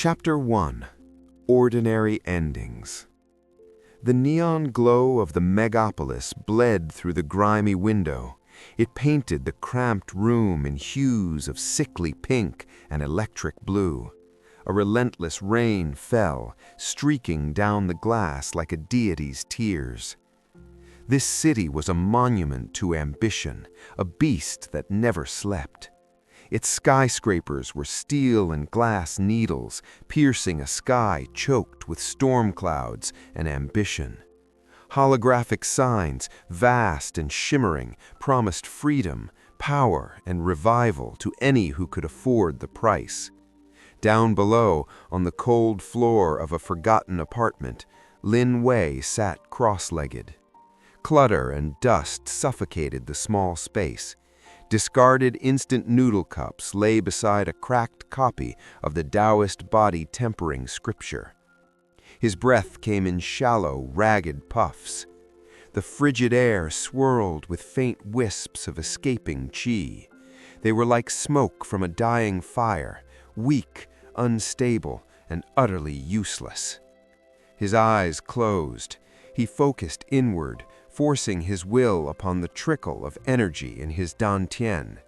Chapter 1. Ordinary Endings. The neon glow of the Megapolis bled through the grimy window. It painted the cramped room in hues of sickly pink and electric blue. A relentless rain fell, streaking down the glass like a deity's tears. This city was a monument to ambition, a beast that never slept. Its skyscrapers were steel and glass needles, piercing a sky choked with storm clouds and ambition. Holographic signs, vast and shimmering, promised freedom, power, and revival to any who could afford the price. Down below, on the cold floor of a forgotten apartment, Lin Wei sat cross-legged. Clutter and dust suffocated the small space. Discarded instant noodle cups lay beside a cracked copy of the Taoist body-tempering scripture. His breath came in shallow, ragged puffs. The frigid air swirled with faint wisps of escaping qi. They were like smoke from a dying fire, weak, unstable, and utterly useless. His eyes closed. He focused inward, forcing his will upon the trickle of energy in his dantian.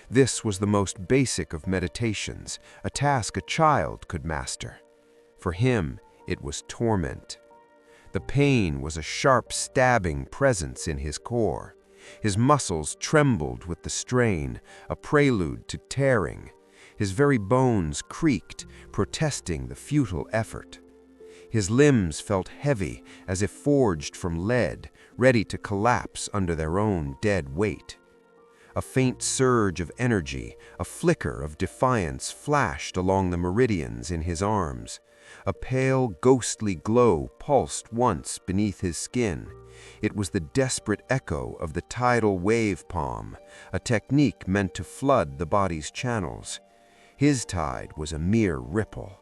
This was the most basic of meditations, a task a child could master. For him, it was torment. The pain was a sharp stabbing presence in his core. His muscles trembled with the strain, a prelude to tearing. His very bones creaked, protesting the futile effort. His limbs felt heavy, as if forged from lead, ready to collapse under their own dead weight. A faint surge of energy, a flicker of defiance flashed along the meridians in his arms. A pale, ghostly glow pulsed once beneath his skin. It was the desperate echo of the tidal wave palm, a technique meant to flood the body's channels. His tide was a mere ripple.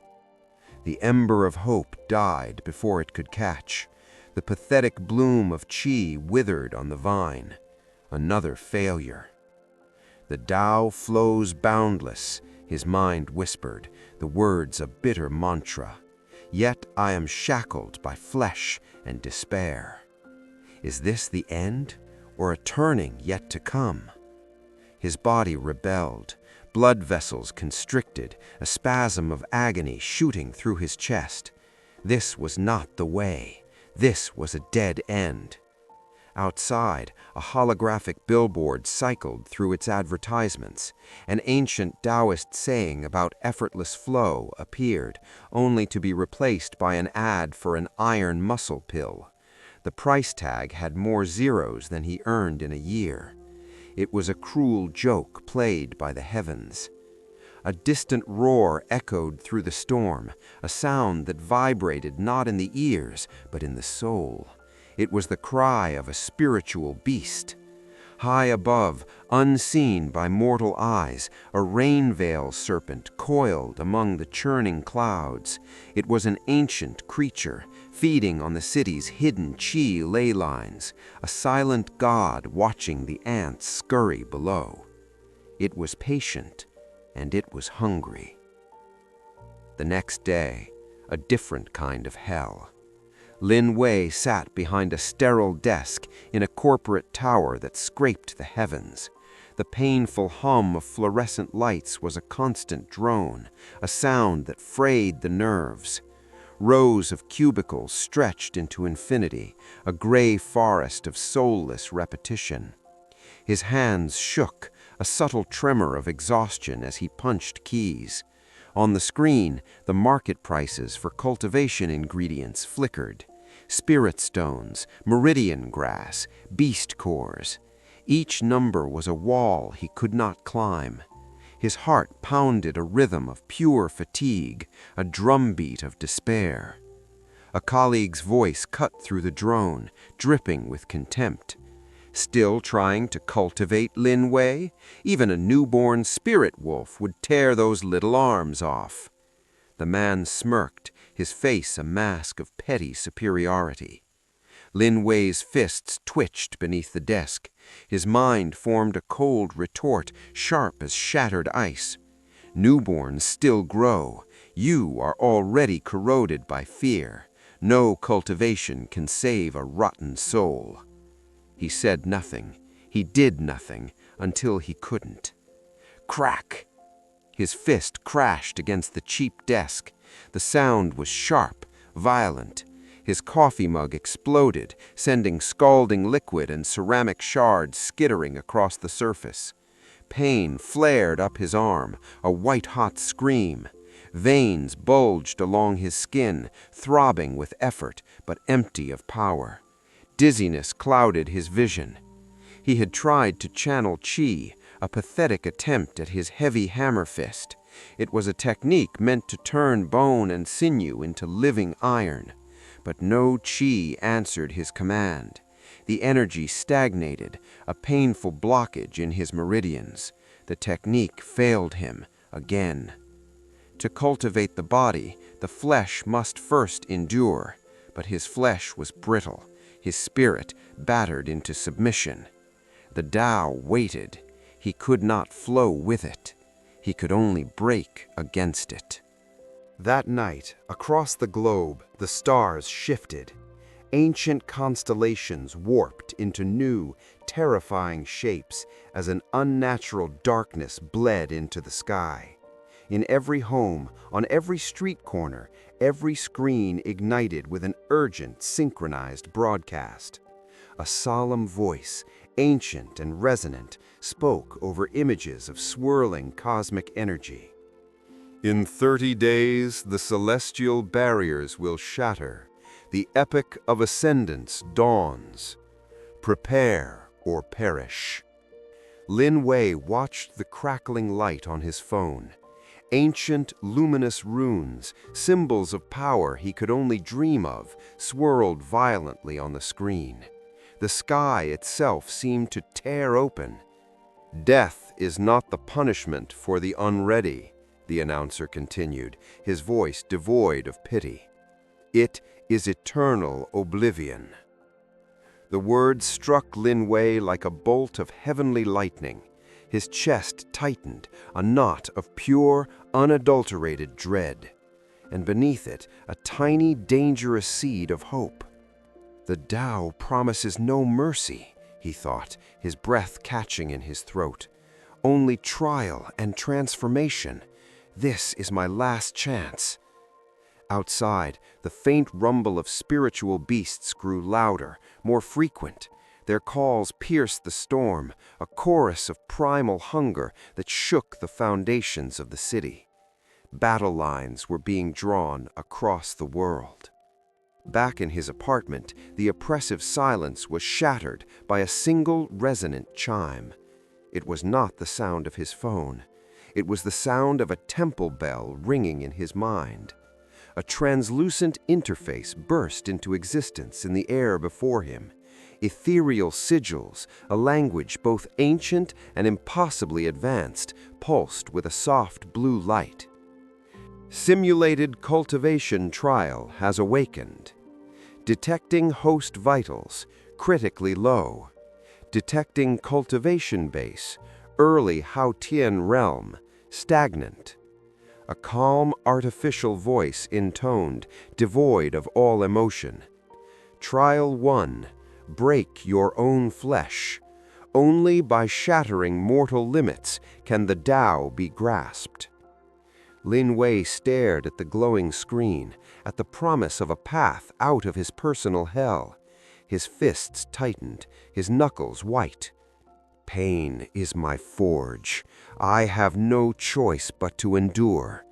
The ember of hope died before it could catch. The pathetic bloom of qi withered on the vine. Another failure. The Tao flows boundless, his mind whispered, the words a bitter mantra. Yet I am shackled by flesh and despair. Is this the end, or a turning yet to come? His body rebelled. Blood vessels constricted, a spasm of agony shooting through his chest. This was not the way. This was a dead end. Outside, a holographic billboard cycled through its advertisements. An ancient Taoist saying about effortless flow appeared, only to be replaced by an ad for an iron muscle pill. The price tag had more zeros than he earned in a year. It was a cruel joke played by the heavens. A distant roar echoed through the storm, a sound that vibrated not in the ears, but in the soul. It was the cry of a spiritual beast. High above, unseen by mortal eyes, a rain-veil serpent coiled among the churning clouds. It was an ancient creature, feeding on the city's hidden qi ley lines, a silent god watching the ants scurry below. It was patient, and it was hungry. The next day, a different kind of hell. Lin Wei sat behind a sterile desk in a corporate tower that scraped the heavens. The painful hum of fluorescent lights was a constant drone, a sound that frayed the nerves. Rows of cubicles stretched into infinity, a gray forest of soulless repetition. His hands shook, a subtle tremor of exhaustion as he punched keys. On the screen, the market prices for cultivation ingredients flickered. Spirit stones, meridian grass, beast cores. Each number was a wall he could not climb. His heart pounded a rhythm of pure fatigue, a drumbeat of despair. A colleague's voice cut through the drone, dripping with contempt. Still trying to cultivate Lin Wei? Even a newborn spirit wolf would tear those little arms off. The man smirked, his face a mask of petty superiority. Lin Wei's fists twitched beneath the desk. His mind formed a cold retort, sharp as shattered ice. Newborns still grow. You are already corroded by fear. No cultivation can save a rotten soul." He said nothing. He did nothing until he couldn't. Crack! His fist crashed against the cheap desk. The sound was sharp, violent. His coffee mug exploded, sending scalding liquid and ceramic shards skittering across the surface. Pain flared up his arm, a white-hot scream. Veins bulged along his skin, throbbing with effort but empty of power. Dizziness clouded his vision. He had tried to channel chi, a pathetic attempt at his heavy hammer fist. It was a technique meant to turn bone and sinew into living iron. But no chi answered his command. The energy stagnated, a painful blockage in his meridians. The technique failed him again. To cultivate the body, the flesh must first endure. But his flesh was brittle, his spirit battered into submission. The Tao waited. He could not flow with it. He could only break against it. That night, across the globe, the stars shifted. Ancient constellations warped into new, terrifying shapes as an unnatural darkness bled into the sky. In every home, on every street corner, every screen ignited with an urgent, synchronized broadcast. A solemn voice, ancient and resonant, spoke over images of swirling cosmic energy. "In 30 days, the celestial barriers will shatter. The epoch of Ascendance dawns. Prepare or perish." Lin Wei watched the crackling light on his phone. Ancient, luminous runes, symbols of power he could only dream of, swirled violently on the screen. The sky itself seemed to tear open. "Death is not the punishment for the unready," the announcer continued, his voice devoid of pity. "It is eternal oblivion." The words struck Lin Wei like a bolt of heavenly lightning. His chest tightened, a knot of pure, unadulterated dread. And beneath it, a tiny, dangerous seed of hope. "The Tao promises no mercy," he thought, his breath catching in his throat. "Only trial and transformation. This is my last chance." Outside, the faint rumble of spiritual beasts grew louder, more frequent. Their calls pierced the storm, a chorus of primal hunger that shook the foundations of the city. Battle lines were being drawn across the world. Back in his apartment, the oppressive silence was shattered by a single resonant chime. It was not the sound of his phone. It was the sound of a temple bell ringing in his mind. A translucent interface burst into existence in the air before him. Ethereal sigils, a language both ancient and impossibly advanced, pulsed with a soft blue light. "Simulated cultivation trial has awakened. Detecting host vitals, critically low. Detecting cultivation base, early Haotian realm, stagnant." A calm, artificial voice intoned, devoid of all emotion. "Trial 1. Break your own flesh. Only by shattering mortal limits can the Tao be grasped." Lin Wei stared at the glowing screen, at the promise of a path out of his personal hell. His fists tightened, his knuckles white. "Pain is my forge. I have no choice but to endure."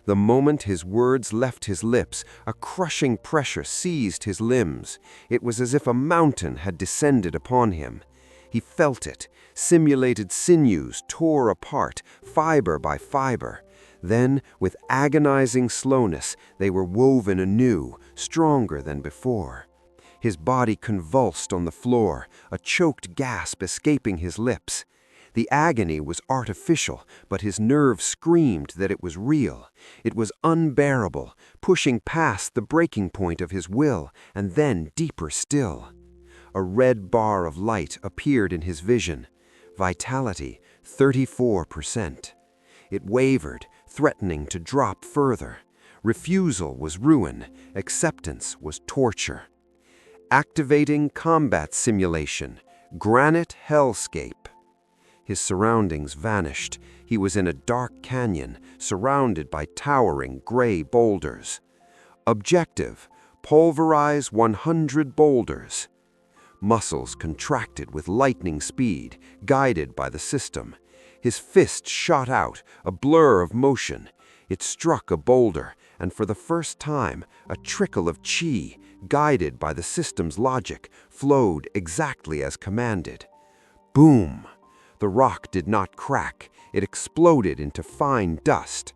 The moment his words left his lips, a crushing pressure seized his limbs. It was as if a mountain had descended upon him. He felt it. Simulated sinews tore apart, fiber by fiber. Then, with agonizing slowness, they were woven anew, stronger than before. His body convulsed on the floor, a choked gasp escaping his lips. The agony was artificial, but his nerves screamed that it was real. It was unbearable, pushing past the breaking point of his will, and then deeper still. A red bar of light appeared in his vision. Vitality, 34%. It wavered, threatening to drop further. Refusal was ruin, acceptance was torture. Activating combat simulation, granite hellscape. His surroundings vanished. He was in a dark canyon, surrounded by towering gray boulders. Objective: pulverize 100 boulders. Muscles contracted with lightning speed, guided by the system. His fist shot out, a blur of motion. It struck a boulder, and for the first time, a trickle of chi, guided by the system's logic, flowed exactly as commanded. Boom! The rock did not crack. It exploded into fine dust.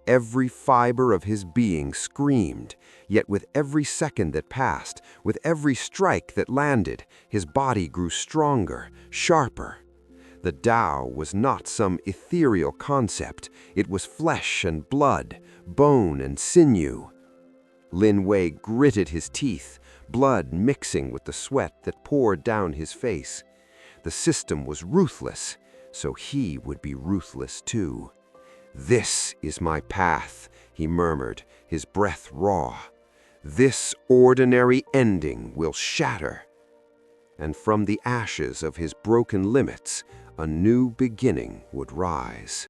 Every fiber of his being screamed, yet with every second that passed, with every strike that landed, his body grew stronger, sharper. The Tao was not some ethereal concept. It was flesh and blood, bone and sinew. Lin Wei gritted his teeth, blood mixing with the sweat that poured down his face. The system was ruthless, so he would be ruthless too. "This is my path," he murmured, his breath raw. "This ordinary ending will shatter." And from the ashes of his broken limits, a new beginning would rise.